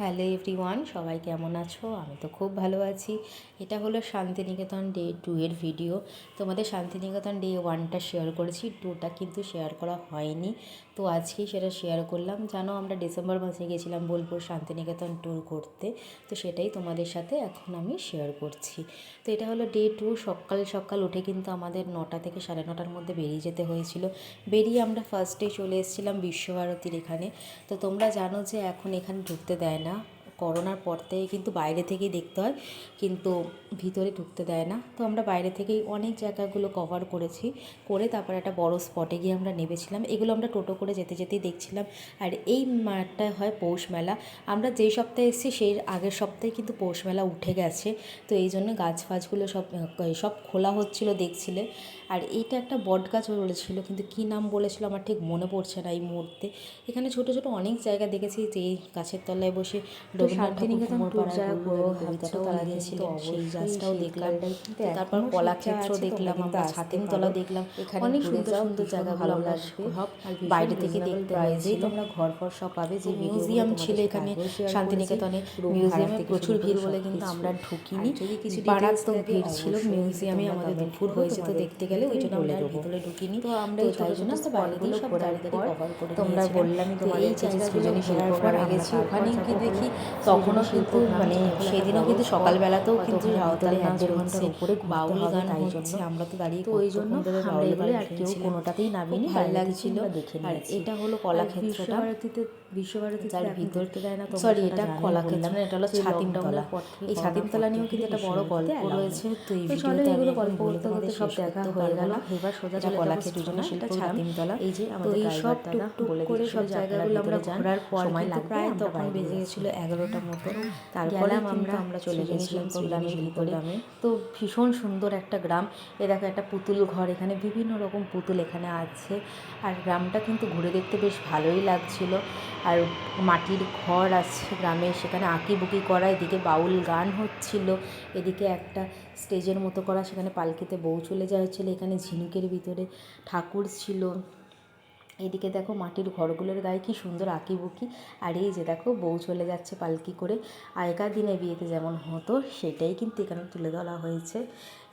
Hello everyone, সবাই কেমন আছো? আমি তো খুব ভালো আছি। এটা হলো শান্তিনিকেতন ডে 2 এর ভিডিও। তোমাদের শান্তিনিকেতন ডে 1টা শেয়ার করেছি, 2টা কিন্তু শেয়ার করা হয়নি। তো আজকেই সেটা শেয়ার করলাম। জানো, আমরা ডিসেম্বর মাসে গেছিলাম বোলপুর শান্তিনিকেতন ট্যুর করতে। তো সেটাই তোমাদের সাথে এখন আমি শেয়ার করছি। তো এটা হলো ডে 2। সকাল সকাল উঠে কিন্তু আমাদের 9টা থেকে 9:30টার মধ্যে বেরিয়ে যেতে হয়েছিল। বেরিয়ে আমরা ফার্স্টে চলে এসেছিলাম বিশ্বভারতীর এখানে। তো তোমরা জানো যে এখন এখানে ঢুকতে দেয় না, করোনার পর থেকে কিন্তু বাইরে থেকেই দেখতে হয়, কিন্তু ভিতরে ঢুকতে দেয় না। তো আমরা বাইরে থেকেই অনেক জায়গাগুলো কভার করেছি, করে তারপর একটা বড় স্পটে গিয়ে আমরা নেমেছিলাম। এগুলো আমরা টোটো করে যেতে যেতেই দেখছিলাম। আর এই মাঠটায় হয় পৌষ মেলা। আমরা যেই সপ্তাহে এসেছি সেই আগের সপ্তাহে কিন্তু পৌষ মেলা উঠে গেছে। তো এই জন্য গাছ ফাছগুলো সব খোলা হচ্ছিল, দেখছিলে। আর এইটা একটা বট গাছ বলেছিল, কিন্তু কী নাম বলেছিল আমার ঠিক মনে পড়ছে না এই মুহূর্তে। এখানে ছোট ছোট অনেক জায়গা দেখেছি যে গাছের তলায় বসে শান্তিনিকেতন ট্যুর যারা করবো কবিতাটাও তারা দিয়েছিলেন, সেই গাছটাও দেখলাম। তারপর কলাক্ষেত্র দেখলাম, আমরা ছাতিমতলা দেখলাম। অনেক সুন্দর সুন্দর জায়গাগুলো আমরা সব বাইরে থেকে দেখতে হয়েছিল। তোমরা ঘর সব পাবে। যে মিউজিয়াম ছিল এখানে শান্তিনিকেতনে, মিউজিয়ামে প্রচুর ভিড় বলে কিন্তু আমরা ঢুকিনি। মারাত্মক ভিড় ছিল মিউজিয়ামে, আমাদের দুপুর হয়ে যেত দেখতে গেলে, ওই জন্য আমরা ভিতরে ঢুকিনি। তো আমরা তাই জন্য বাইরে দিয়ে সব তাড়াতাড়ি কভার করে তোমরা বললামই তোমাদের এই জায়গাগুলো ঘোরার পর গেছি। ওখানে কি দেখি তখনও কিন্তু সেদিনও কিন্তু সকালবেলাতেও কিন্তু সাঁওতালি নাচ হচ্ছে, বাউল গান হচ্ছে। আমরা তো দাঁড়িয়ে, তো ওই জন্য আমরা এগুলো আর কেউ কোনোটাতেই নামিনি, ভালো লাগছিল। আর এটা হলো কলাক্ষেত্রটা, বিশ্বভারতী যার ভিতরতে দেয় না, সরি এটা কলাক্ষেত্র না, এটা হলো ছাতিমতলা। এই ছাতিমতলা নিয়েও কিন্তু একটা বড় গল্প রয়েছে। তো এই ভিডিওতে আমি গল্প করতে করতে সব দেখা হয়ে গেল। এবার সোজা কলাক্ষেত্র না, সেটা ছাতিমতলা। এই যে আমাদের এই সব টুকটুক করে সব জায়গাগুলো আমরা ঘোরার পর সময় লাগবে, প্রায় তখন বেজে গেছিলো 11টার মতো। তারপরে আমরা চলে গেছিলাম গ্রামের ভিতরে। তো ভীষণ সুন্দর একটা গ্রাম। এ দেখো একটা পুতুল ঘর, এখানে বিভিন্ন রকম পুতুল এখানে আছে। আর গ্রামটা কিন্তু ঘুরে দেখতে বেশ ভালোই লাগছিল। আর মাটির ঘর আছে গ্রামে, সেখানে আঁকিবুকি করা, এদিকে বাউল গান হচ্ছিল, এদিকে একটা স্টেজের মতো করা, সেখানে পালকিতে বউ চলে যাওয়া হচ্ছিলো। এখানে ঝিনুকের ভিতরে ঠাকুর ছিল। এদিকে দেখো মাটির ঘরগুলোর গায়ে কী সুন্দর আঁকিবুকি। আর এই যে দেখো বউ চলে যাচ্ছে পালকি করে। আগেকার দিনে বিয়েতে যেমন হতো সেটাই কিন্তু এখানে তুলে ধরা হয়েছে।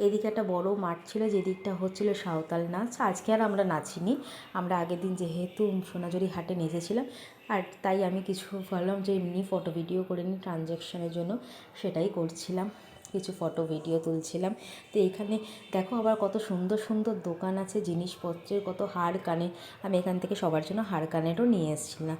এদিকে একটা বড় মাঠ ছিল, যেদিকটা হচ্ছিল সাঁওতাল নাচ। আজকে আর আমরা নাচিনি, আমরা আগের দিন যেহেতু সোনাঝুরি হাটে নেচেছিলাম, আর তাই আমি কিছু ভাবলাম যে এমনি ফটো ভিডিও করে নিই ট্রানজ্যাকশানের জন্য, সেটাই করছিলাম, কিছু ফটো ভিডিও তুলছিলাম। তো এখানে দেখো আবার কত সুন্দর সুন্দর দোকান আছে জিনিসপত্রের, কত হার কানের। আমি এখান থেকে সবার জন্য হার কানেরও নিয়ে এসেছিলাম।